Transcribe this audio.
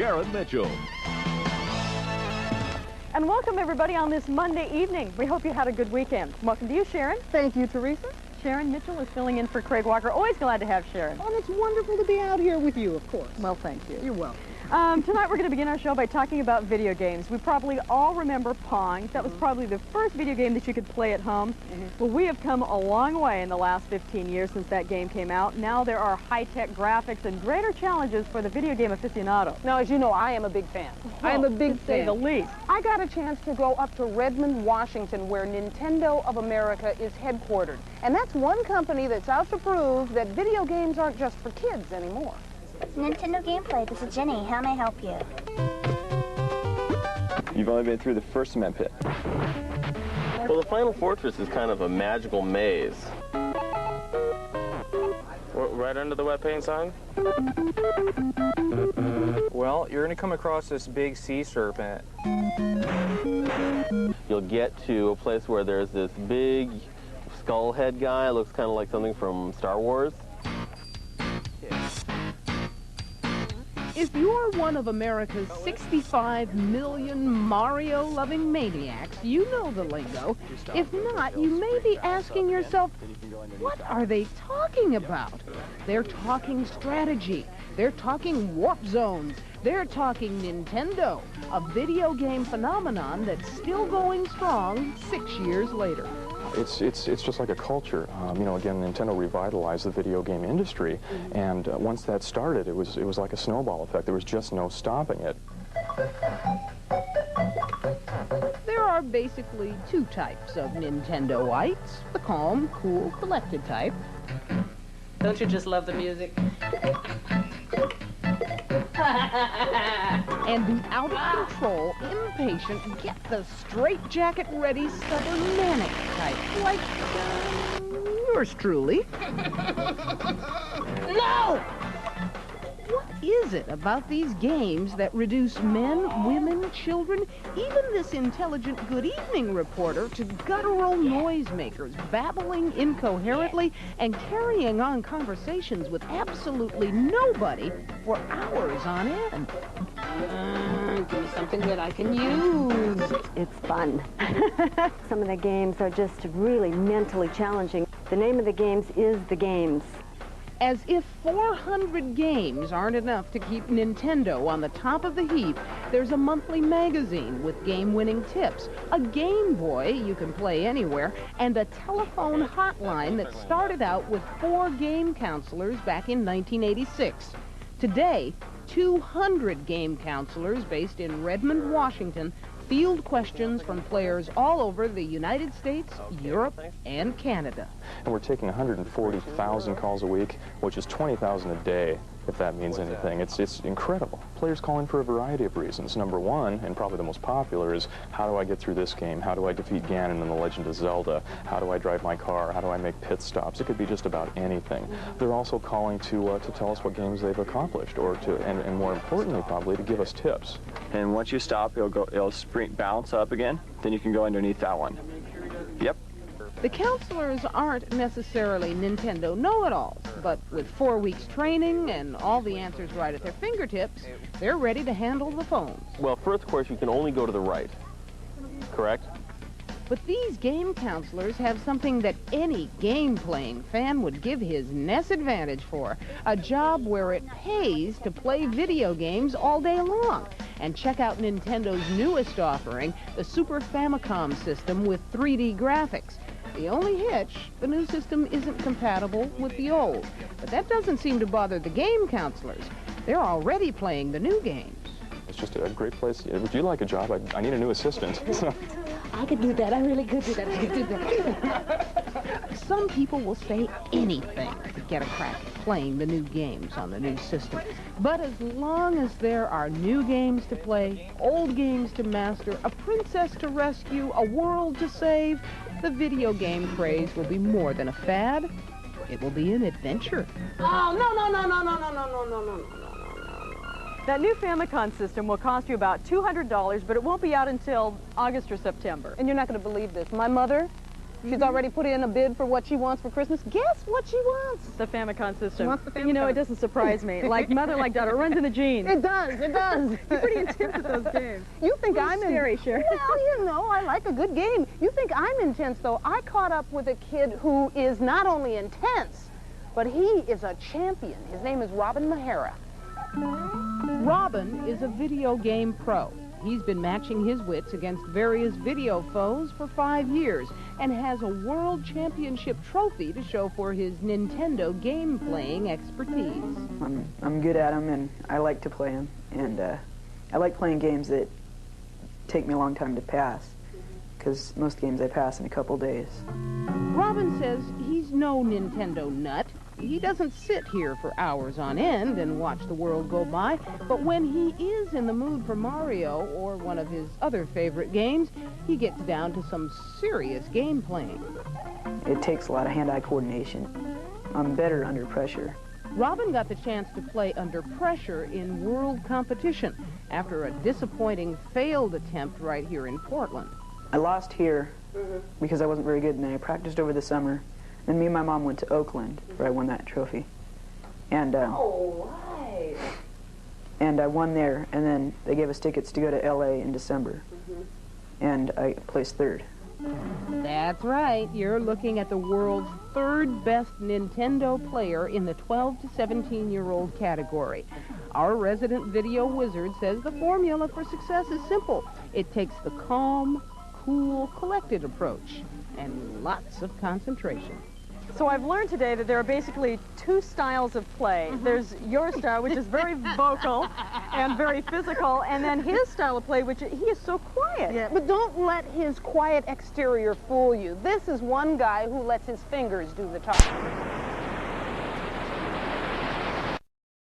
Sharon Mitchell. And welcome everybody on this Monday evening. We hope you had a good weekend. Welcome to you, Sharon. Thank you, Teresa. Sharon Mitchell is filling in for Craig Walker. Always glad to have Sharon. Oh, it's wonderful to be out here with you, of course. Well, thank you. You're welcome. Tonight we're going to begin our show by talking about video games. We probably all remember Pong. That was probably the first video game that you could play at home. Well, we have come a long way in the last 15 years since that game came out. Now there are high-tech graphics and greater challenges for the video game aficionado. Now, as you know, I am a big fan. I am a big fan. To say the least. I got a chance to go up to Redmond, Washington, where Nintendo of America is headquartered. And that's one company that's out to prove that video games aren't just for kids anymore. Nintendo Gameplay, this is Jenny. How may I help you? You've only been through the first cement pit. Well, the Final Fortress is kind of a magical maze. Right under the wet paint sign? Well, you're going to come across this big sea serpent. You'll get to a place where there's this big skull head guy. Looks kind of like something from Star Wars. If you're one of America's 65 million Mario-loving maniacs, you know the lingo. If not, you may be asking yourself, what are they talking about? They're talking strategy. They're talking warp zones. They're talking Nintendo, a video game phenomenon that's still going strong 6 years later. It's just like a culture. You know, again, Nintendo revitalized the video game industry, and once that started, it was like a snowball effect. There was just no stopping it. There are basically two types of Nintendoites, the calm, cool, collected type. Don't you just love the music? And the out-of-control, impatient, get-the-straight-jacket-ready, stubborn manic type, like yours truly. No! What is it about these games that reduce men, women, children, even this intelligent good evening reporter to guttural noisemakers, babbling incoherently and carrying on conversations with absolutely nobody for hours on end? Give me something that I can use. It's fun. Some of the games are just really mentally challenging. The name of the games is The Games. As if 400 games aren't enough to keep Nintendo on the top of the heap, there's a monthly magazine with game-winning tips, a Game Boy you can play anywhere, and a telephone hotline that started out with 4 game counselors back in 1986. Today, 200 game counselors based in Redmond, Washington, field questions from players all over the United States, Europe, and Canada. And we're taking 140,000 calls a week, which is 20,000 a day, if that means anything. It's incredible. Players calling for a variety of reasons. Number one, and probably the most popular, is how do I get through this game? How do I defeat Ganon in The Legend of Zelda? How do I drive my car? How do I make pit stops? It could be just about anything. They're also calling to tell us what games they've accomplished, or and more importantly, probably, to give us tips. And once you stop, it'll bounce up again. Then you can go underneath that one. Yep. The counselors aren't necessarily Nintendo know-it-alls, but with 4 weeks training and all the answers right at their fingertips, they're ready to handle the phones. Well, first, of course, you can only go to the right, correct? But these game counselors have something that any game-playing fan would give his NES advantage for, a job where it pays to play video games all day long. And check out Nintendo's newest offering, the Super Famicom system with 3D graphics. The only hitch, the new system isn't compatible with the old. But that doesn't seem to bother the game counselors. They're already playing the new games. It's just a great place. Would you like a job? I need a new assistant. I could do that. I really could do that. I could do that. Some people will say anything to get a crack at playing the new games on the new system. But as long as there are new games to play, old games to master, a princess to rescue, a world to save, the video game craze will be more than a fad. It will be an adventure. Oh, no. That new Famicom system will cost you about $200, but it won't be out until August or September. And you're not going to believe this. My mother She's already put in a bid for what she wants for Christmas. Guess what she wants? The Famicom system. She wants the You know, Famicom. it doesn't surprise me. Like mother, like daughter, it runs in the genes. It does, it does. You're pretty intense at those games. You think I'm scary, Sherry. Well, you know, I like a good game. You think I'm intense, though. I caught up with a kid who is not only intense, but he is a champion. His name is Robin Mihara. Robin is a video game pro. He's been matching his wits against various video foes for 5 years and has a world championship trophy to show for his Nintendo game-playing expertise. I'm good at them, and I like to play them. And I like playing games that take me a long time to pass, because most games I pass in a couple days. Robin says he's no Nintendo nut. He doesn't sit here for hours on end and watch the world go by, but when he is in the mood for Mario or one of his other favorite games, he gets down to some serious game playing. It takes a lot of hand-eye coordination. I'm better under pressure. Robin got the chance to play under pressure in world competition after a disappointing failed attempt right here in Portland. I lost here because I wasn't very good, and then I practiced over the summer. Then me and my mom went to Oakland, where I won that trophy. And, and I won there, and then they gave us tickets to go to L.A. in December. And I placed third. That's right. You're looking at the world's third best Nintendo player in the 12 to 17-year-old category. Our resident video wizard says the formula for success is simple. It takes the calm, cool, collected approach and lots of concentration. So I've learned today that there are basically two styles of play. There's your style, which is very vocal and very physical, and then his style of play, which he is so quiet. Yeah, but don't let his quiet exterior fool you. This is one guy who lets his fingers do the talking.